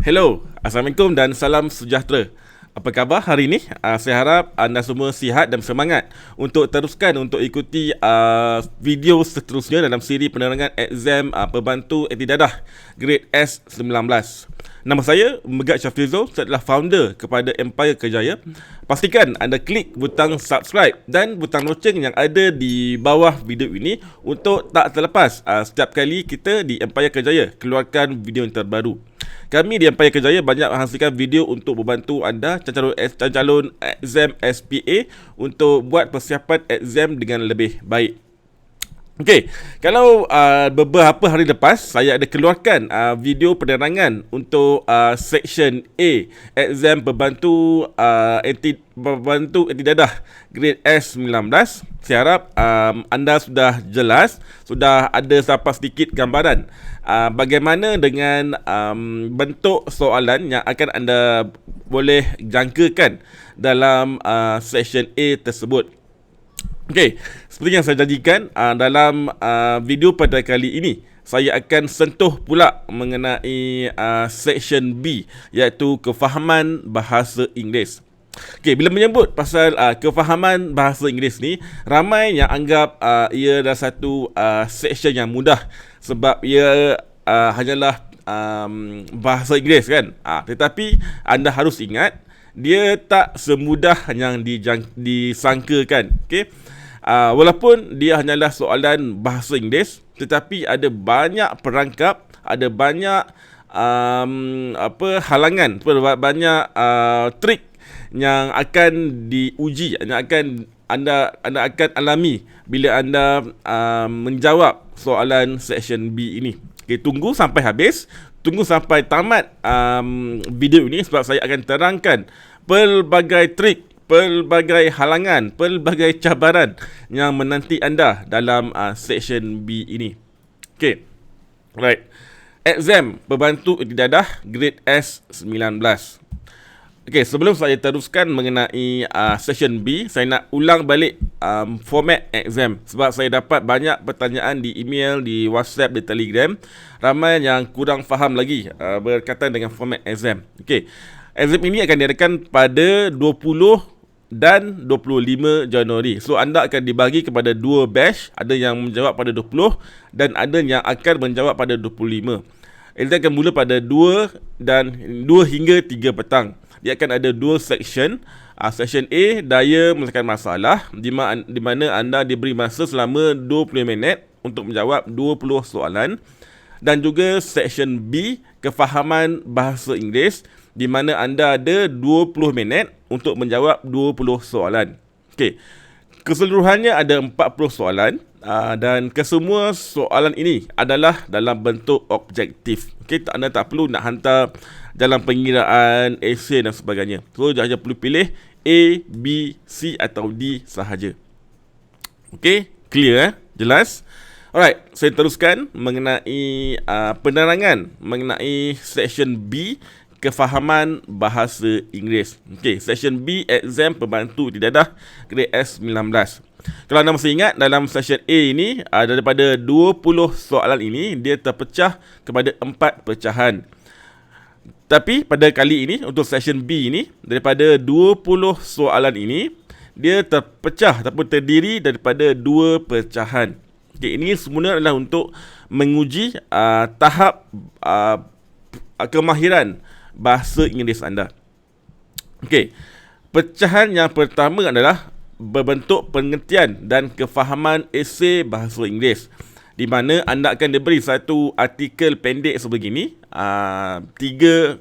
Hello, Assalamualaikum dan salam sejahtera. Apa khabar hari ini? Saya harap anda semua sihat dan semangat untuk teruskan untuk ikuti video seterusnya dalam siri penerangan exam pembantu Etidadah Grade S19. Nama saya Megat Syafrizo, saya adalah founder kepada Empire Kerjaya. Pastikan anda klik butang subscribe dan butang loceng yang ada di bawah video ini untuk tak terlepas setiap kali kita di Empire Kerjaya keluarkan video yang terbaru. Kami di Empire Kerjaya banyak menghasilkan video untuk membantu anda calon exam SPA untuk buat persiapan exam dengan lebih baik. Okey, kalau beberapa hari lepas saya ada keluarkan video penerangan untuk section A exam pembantu Etidadah Grade S19. Saya harap anda sudah jelas, sudah ada sampai sedikit gambaran bagaimana dengan bentuk soalan yang akan anda boleh jangkakan dalam section A tersebut. Okey, seperti yang saya janjikan dalam video pada kali ini, saya akan sentuh pula mengenai section B, iaitu kefahaman bahasa Inggeris. Okey, bila menyebut pasal kefahaman bahasa Inggeris ni, ramai yang anggap ia adalah satu section yang mudah sebab ia hanyalah bahasa Inggeris kan. Tetapi anda harus ingat, dia tak semudah yang disangkakan. Okey. Walaupun dia hanyalah soalan bahasa Inggeris, tetapi ada banyak perangkap, ada banyak halangan, banyak trik yang akan diuji, yang akan anda akan alami bila anda menjawab soalan section B ini. Okay, tunggu sampai habis, tunggu sampai tamat video ini sebab saya akan terangkan pelbagai trik, pelbagai halangan, pelbagai cabaran yang menanti anda dalam section B ini. Okay, right. Exam pembantu Etidadah Grade S19. Okay, sebelum saya teruskan mengenai section B, saya nak ulang balik format exam sebab saya dapat banyak pertanyaan di email, di WhatsApp, di Telegram. Ramai yang kurang faham lagi berkaitan dengan format exam. Okay, exam ini akan diadakan pada 20 dan 25 Januari. So anda akan dibagi kepada dua batch, ada yang menjawab pada 20 dan ada yang akan menjawab pada 25. Exam akan mula pada 2 hingga 3 petang. Dia akan ada dua section. Section A, daya menyelesaikan masalah, di mana anda diberi masa selama 20 minit untuk menjawab 20 soalan. Dan juga section B, kefahaman bahasa Inggeris, di mana anda ada 20 minit untuk menjawab 20 soalan. Okey. Keseluruhannya ada 40 soalan dan kesemua soalan ini adalah dalam bentuk objektif. Okey, anda tak perlu nak hantar dalam pengiraan, esei dan sebagainya. So, hanya perlu pilih A, B, C atau D sahaja. Okey, clear Jelas? Alright, saya teruskan mengenai penerangan mengenai section B, kefahaman bahasa Inggeris. Okey, section B exam pembantu Etidadah Grade S19. Kalau anda masih ingat, dalam section A ini daripada 20 soalan ini dia terpecah kepada 4 pecahan. Tapi pada kali ini untuk section B ini, daripada 20 soalan ini dia terpecah ataupun terdiri daripada 2 pecahan. Okey, ini semula adalah untuk menguji tahap kemahiran bahasa Inggeris anda. Okey, pecahan yang pertama adalah berbentuk pengertian dan kefahaman esei bahasa Inggeris, di mana anda akan diberi satu artikel pendek sebegini, 3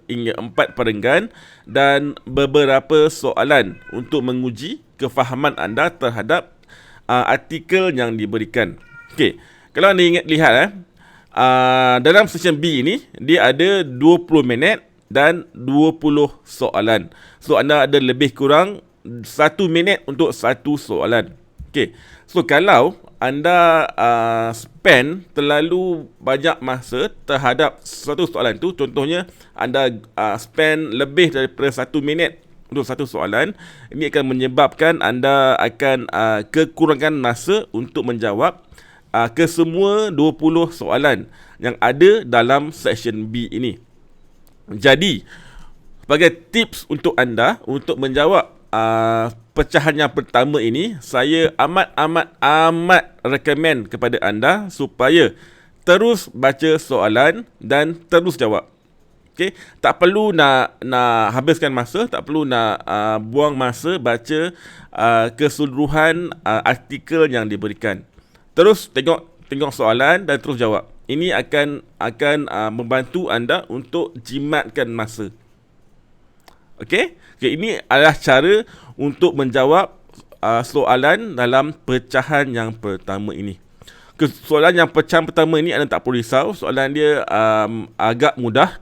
hingga 4 perenggan dan beberapa soalan untuk menguji kefahaman anda terhadap artikel yang diberikan. Okey, kalau anda lihat dalam section B ini dia ada 20 minit dan 20 soalan. So anda ada lebih kurang 1 minit untuk satu soalan. Okey. So kalau anda spend terlalu banyak masa terhadap satu soalan tu, contohnya anda spend lebih daripada 1 minit untuk satu soalan, ini akan menyebabkan anda akan kekurangan masa untuk menjawab kesemua 20 soalan yang ada dalam section B ini. Jadi, sebagai tips untuk anda untuk menjawab pecahan yang pertama ini, saya amat recommend kepada anda supaya terus baca soalan dan terus jawab. Okey, tak perlu nak habiskan masa, tak perlu nak buang masa baca keseluruhan artikel yang diberikan. Terus tengok soalan dan terus jawab. Ini akan membantu anda untuk jimatkan masa. Okey, ini adalah cara untuk menjawab soalan dalam pecahan yang pertama ini. Soalan yang pecahan pertama ini anda tak perlu risau, soalan dia agak mudah.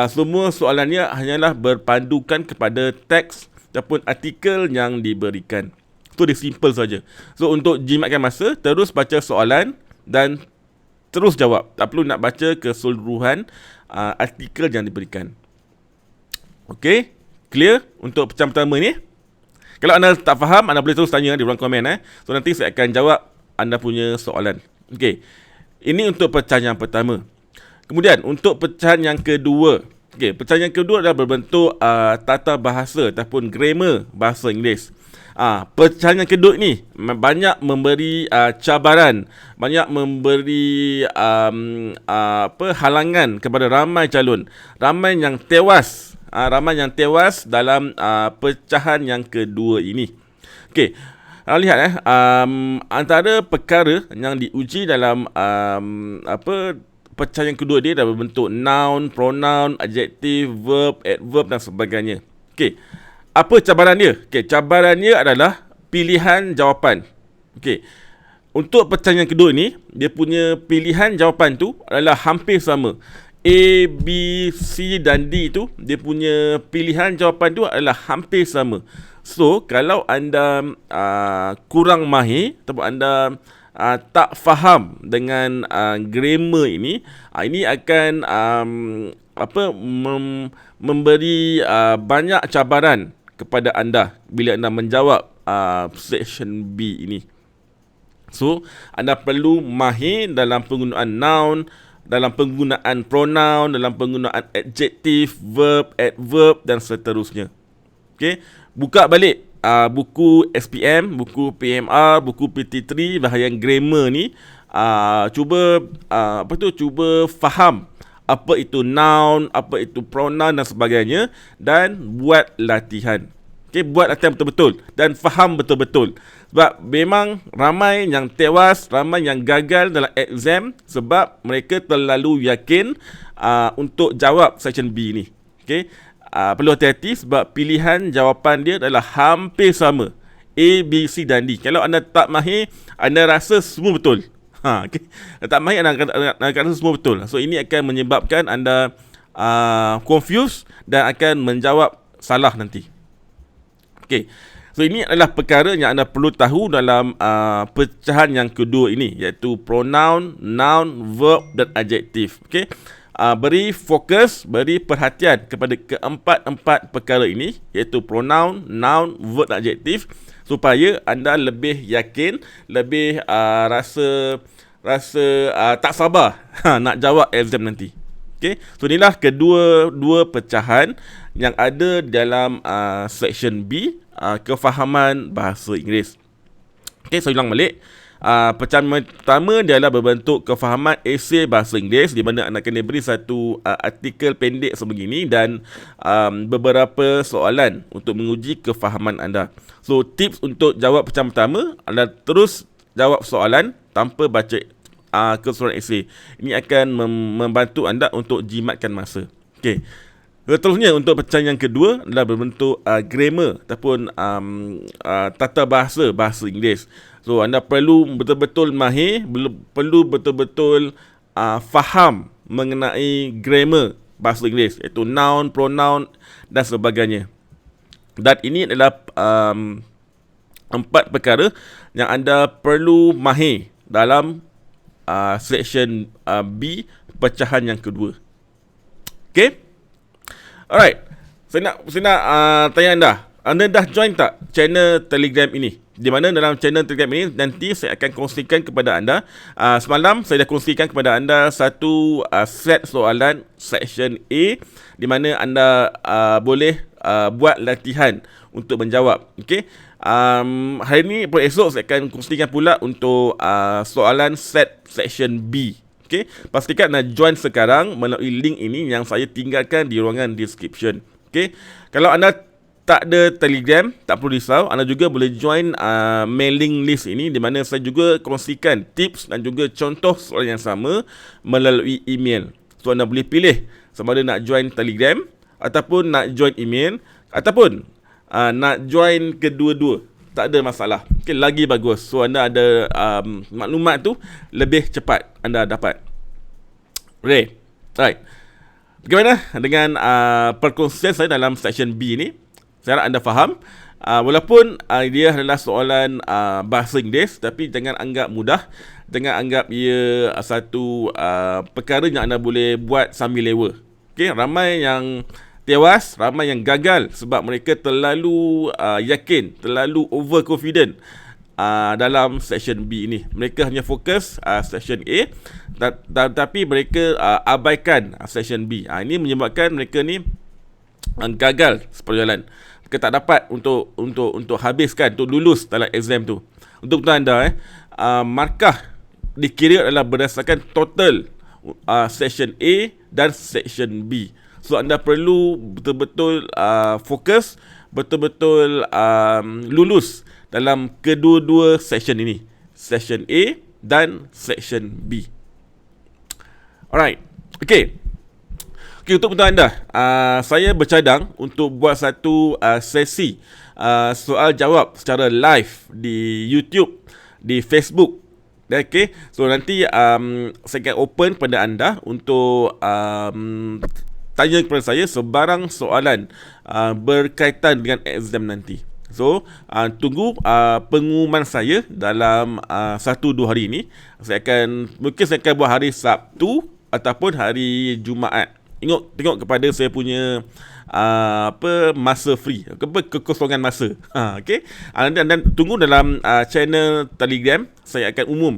Semua soalannya hanyalah berpandukan kepada teks ataupun artikel yang diberikan. Itu dia simple saja. So untuk jimatkan masa, terus baca soalan dan terus jawab. Tak perlu nak baca keseluruhan artikel yang diberikan. Okey, clear untuk pecahan pertama ni? Kalau anda tak faham, anda boleh terus tanya di ruang komen. So nanti saya akan jawab anda punya soalan. Okey, ini untuk pecahan yang pertama. Kemudian untuk pecahan yang kedua. Okey, pecahan yang kedua adalah berbentuk tata bahasa ataupun grammar bahasa Inggeris. Pecahan yang kedua ni banyak memberi cabaran, banyak memberi halangan kepada ramai calon, ramai yang tewas dalam pecahan yang kedua ini. Okey, lihat antara perkara yang diuji dalam pecahan yang kedua dia dah berbentuk noun, pronoun, adjektif, verb, adverb dan sebagainya. Okey, apa cabaran dia? Okey, cabaran dia adalah pilihan jawapan. Okey, untuk pecahan yang kedua ni, dia punya pilihan jawapan tu adalah hampir sama. A, B, C dan D tu, dia punya pilihan jawapan tu adalah hampir sama. So, kalau anda kurang mahir ataupun anda tak faham dengan grammar ini, ini akan memberi banyak cabaran kepada anda bila anda menjawab section B ini. So, anda perlu mahir dalam penggunaan noun, dalam penggunaan pronoun, dalam penggunaan adjektif, verb, adverb dan seterusnya. Okey, buka balik buku SPM, buku PMR, buku PT3 bahagian grammar ni. Cuba cuba faham apa itu noun, apa itu pronoun dan sebagainya, dan buat latihan. Okey, buat latihan betul-betul dan faham betul-betul. Sebab memang ramai yang tewas, ramai yang gagal dalam exam sebab mereka terlalu yakin untuk jawab section B ni. Okey, perlu hati-hati sebab pilihan jawapan dia adalah hampir sama. A, B, C dan D. Kalau anda tak mahir, anda rasa semua betul. Okay. Tak mahir, anda akan rasa semua betul. So ini akan menyebabkan anda confused dan akan menjawab salah nanti. Okay. So ini adalah perkara yang anda perlu tahu dalam pecahan yang kedua ini, iaitu pronoun, noun, verb dan adjektif. Okay. Beri fokus, beri perhatian kepada keempat-empat perkara ini, iaitu pronoun, noun, verb dan adjektif, supaya anda lebih yakin, lebih rasa tak sabar nak jawab exam nanti. Okay, so inilah dua pecahan yang ada dalam section B, kefahaman bahasa Inggeris. Okay, so ulang balik. Pecahan pertama dia adalah berbentuk kefahaman esei bahasa Inggeris, di mana anda kena beri satu artikel pendek sebegini dan beberapa soalan untuk menguji kefahaman anda. So tips untuk jawab pecahan pertama adalah terus jawab soalan tanpa baca keseluruhan esei. Ini akan membantu anda untuk jimatkan masa. Okey. Seterusnya untuk pecahan yang kedua adalah berbentuk grammar ataupun tata bahasa Inggeris. So anda perlu betul-betul mahir, perlu betul-betul faham mengenai grammar bahasa Inggeris, iaitu noun, pronoun dan sebagainya. Dan ini adalah 4 perkara yang anda perlu mahir dalam section B, pecahan yang kedua. Okay? Alright. Saya nak tanya anda dah join tak channel Telegram ini? Di mana dalam channel Telegram ini nanti saya akan kongsikan kepada anda. Semalam saya dah kongsikan kepada anda satu set soalan section A, di mana anda boleh buat latihan untuk menjawab. Okey. Hari ini esok saya akan kongsikan pula untuk soalan set section B. Okey. Pastikan anda join sekarang melalui link ini yang saya tinggalkan di ruangan description. Okey. Kalau anda tak ada Telegram, tak perlu risau, anda juga boleh join mailing list ini, di mana saya juga kongsikan tips dan juga contoh soalan yang sama melalui email. So anda boleh pilih sama ada nak join Telegram ataupun nak join email ataupun nak join kedua-dua. Tak ada masalah. Okay, lagi bagus. So anda ada maklumat tu lebih cepat anda dapat. Right. Bagaimana dengan perkongsian saya dalam section B ni? Saya harap anda faham. Walaupun dia adalah soalan bahasa Inggeris, tapi jangan anggap mudah. Jangan anggap ia satu perkara yang anda boleh buat sambil lewa. Okay? Ramai yang tewas, ramai yang gagal sebab mereka terlalu yakin, terlalu overconfident dalam section B ini. Mereka hanya fokus section A, tapi mereka abaikan section B. Ini menyebabkan mereka ni gagal seperjalanan. Mereka tak dapat untuk habiskan, untuk lulus dalam exam tu. Untuk anda markah dikira adalah berdasarkan total section A dan section B. So anda perlu betul-betul fokus, betul-betul lulus dalam kedua-dua section ini, section A dan section B. Alright. Okay, untuk anda, saya bercadang untuk buat satu sesi soal jawab secara live di YouTube, di Facebook. Okay, so nanti saya akan open kepada anda untuk tanya kepada saya sebarang soalan berkaitan dengan exam nanti. So tunggu pengumuman saya dalam 1-2 hari ini. Mungkin saya akan buat hari Sabtu ataupun hari Jumaat. Tengok kepada saya punya masa free, kekosongan masa. Okey. Dan tunggu dalam channel Telegram, saya akan umum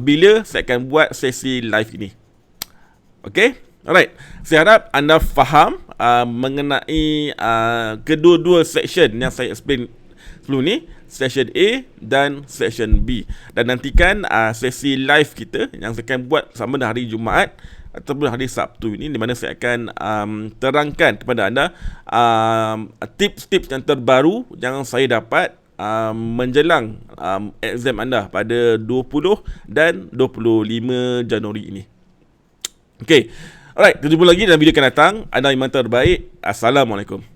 bila saya akan buat sesi live ini. Okey. Alright. Saya harap anda faham mengenai kedua-dua section yang saya explain sebelum ni, section A dan section B. Dan nantikan sesi live kita yang saya akan buat sama pada hari Jumaat ataupun hari Sabtu ini, di mana saya akan terangkan kepada anda tips-tips yang terbaru yang saya dapat menjelang exam anda pada 20 dan 25 Januari ini. Okey. Alright, kita jumpa lagi dalam video akan datang. Anda memang terbaik. Assalamualaikum.